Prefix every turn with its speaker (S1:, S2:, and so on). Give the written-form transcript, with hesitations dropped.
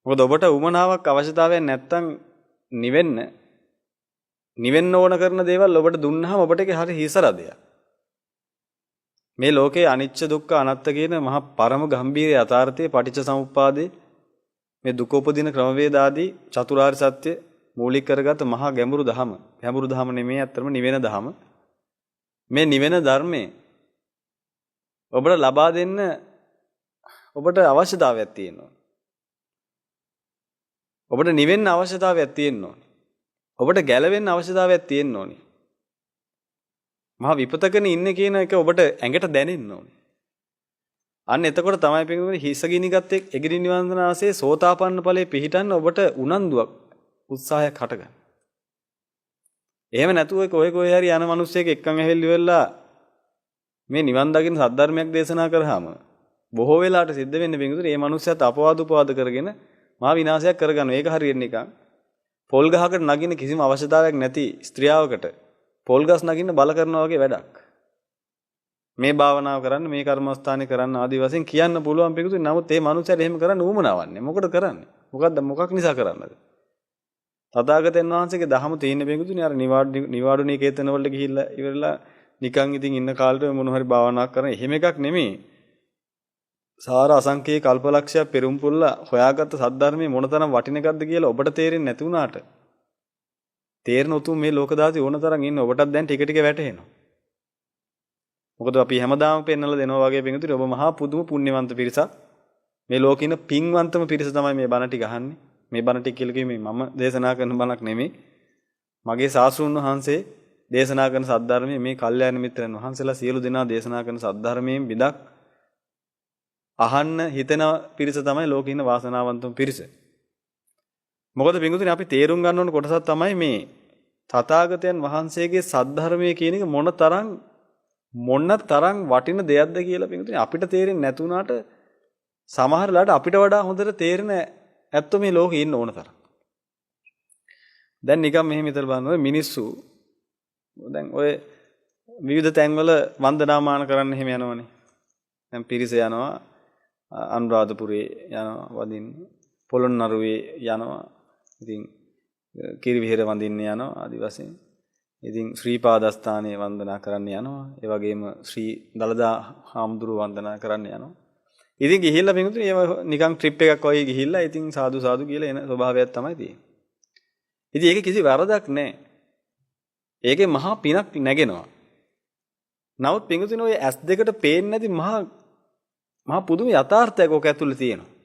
S1: මොකද ඔබට උමනාවක් අවශ්‍යතාවයක් නැත්තම් නිවෙන්න ඕන කරන දේවල් ඔබට දුන්නාම ඔබට ඒක හරි හිසරදයක්. මේ ලෝකේ අනිච්ච දුක්ඛ අනාත්ත කියන මහා පරම ගම්භීර යථාර්ථයේ පටිච්ච සමුප්පාදේ මේ දුක උපදින ක්‍රමවේද ආදී චතුරාර්ය සත්‍ය මූලික කරගත් මහා ගැඹුරු ධම. ගැඹුරු ධම නෙමෙයි අත්‍තරම නිවෙන ධම. මේ නිවෙන ධර්මයේ ඔබට ලබා දෙන්න ඔබට අවශ්‍යතාවයක් තියෙනවා. ඔබට නිවෙන්න අවශ්‍යතාවයක් තියෙනවා. ඔබට ගැලවෙන්න අවශ්‍යතාවයක් තියෙන්න ඕනේ. මහා විපතකනේ ඉන්නේ කියන එක ඔබට ඇඟට දැනෙන්න ඕනේ. අන්න එතකොට තමයි පිටුනේ හිස ගිනිගත් එගිරි නිවන්දනාසේ සෝතාපන්න ඵලයේ පිහිටන්න ඔබට උනන්දුවක් උත්සාහයක් හටගන්න. එහෙම නැතුව කොහේ හරි යන මිනිස්සෙක් එක්කන් ඇහෙල්ලි වෙලා මේ නිවන් දකින්න සද්ධර්මයක් දේශනා කරාම බොහෝ වෙලාවට සිද්ධ වෙන්නේ පිටුනේ මේ මිනිස්සයාත් අපවාද උපවාද කරගෙන මහා විනාශයක් කරගන්නවා. ඒක හරියට නිකන් පොල් ගහකට නගින්න කිසිම අවශ්‍යතාවයක් නැති ස්ත්‍රියවකට පොල් ගස් නගින්න බල කරනවා වගේ වැඩක්. මේ භාවනාව කරන්න මේ කර්මස්ථානේ කරන්න ආදී වශයෙන් කියන්න පුළුවන් පිටුතුනේ. නමුත් මේ මනුස්සයාට එහෙම කරන්න උවමනාවක් නැහැ. මොකද කරන්නේ? මොකක් නිසා කරන්නද? තථාගතයන් වහන්සේගේ දහම තියෙන පිටුතුනේ අර නිවාඩු නිකේතන වලට ගිහිල්ලා ඉවරලා නිකන් ඉතින් ඉන්න කාලෙට මොන හරි භාවනාවක් කරන එහෙම එකක් නෙමෙයි. සාර අසංකේ කල්පලක්ෂයක් පෙරම් පුල්ලා හොයාගත්ත සද්ධර්මයේ මොනතරම් වටින එකක්ද කියලා ඔබට තේරෙන්නේ නැති වුණාට තේරෙන උතුම් මේ ලෝක දාසි ඕන තරම් ඉන්න ඔබටත් දැන් ටික ටික වැටහෙනවා. මොකද අපි හැමදාම පෙන්නලා දෙනවා වගේ පිටුතුනේ ඔබ මහා පුදුම පුණ්‍යවන්ත පිරිසක්. මේ ලෝකේ ඉන්න පින්වන්තම පිරිස තමයි මේ බණ ටික අහන්නේ. මේ බණ ටික කියලා කිව්වේ මම දේශනා කරන බණක් නෙමෙයි. මගේ සාස්ෘණ වහන්සේ දේශනා කරන සද්ධර්මයේ මේ කල්යාණ මිත්‍රයන් වහන්සේලා සියලු දෙනා දේශනා කරන සද්ධර්මයෙන් විදක් අහන්න හිතන පිරිස තමයි ලෝකේ ඉන්න වාසනාවන්තම පිරිස. මොකද පිටුතුනේ අපි තේරුම් ගන්න ඕන කොටසක් තමයි මේ තථාගතයන් වහන්සේගේ සද්ධර්මයේ කියන එක මොන තරම් වටින දෙයක්ද කියලා පිටුතුනේ අපිට තේරෙන්නේ නැතුණාට සමහර ලාට අපිට වඩා හොඳට තේරෙන ඇත්තෝ මේ ලෝකේ ඉන්න ඕන තරම්. දැන් නිකන් මෙහෙම හිතලා බලනවා මිනිස්සු දැන් ඔය විවිධ තැන්වල වන්දනාමාන කරන්න එහෙම යනවනේ. දැන් පිරිස යනවා අනුරාධපුරේ යනවා වදින්න පොළොන්නරුවේ යනවා. ඉතින් කිරිවිහෙර වඳින්න යනවා ආදි වශයෙන්. ඉතින් ශ්‍රී පාදස්ථානයේ වන්දනා කරන්න යනවා. ඒ වගේම ශ්‍රී දලදා හාමුදුරුව වන්දනා කරන්න යනවා. ඉතින් ගිහිල්ලා පිටුතුනේ නිකන් ට්‍රිප් එකක් වගේ ගිහිල්ලා ඉතින් සාදු සාදු කියලා එන ස්වභාවයක් තමයි තියෙන්නේ. ඉතින් ඒකේ කිසි වරදක් නැහැ. ඒකේ මහා පිනක් නැගෙනවා. නමුත් පිටුතුනේ ඔය S2කට පේන්නේ නැති මහා පුදුම යථාර්ථයක් ඔක ඇතුළේ තියෙනවා.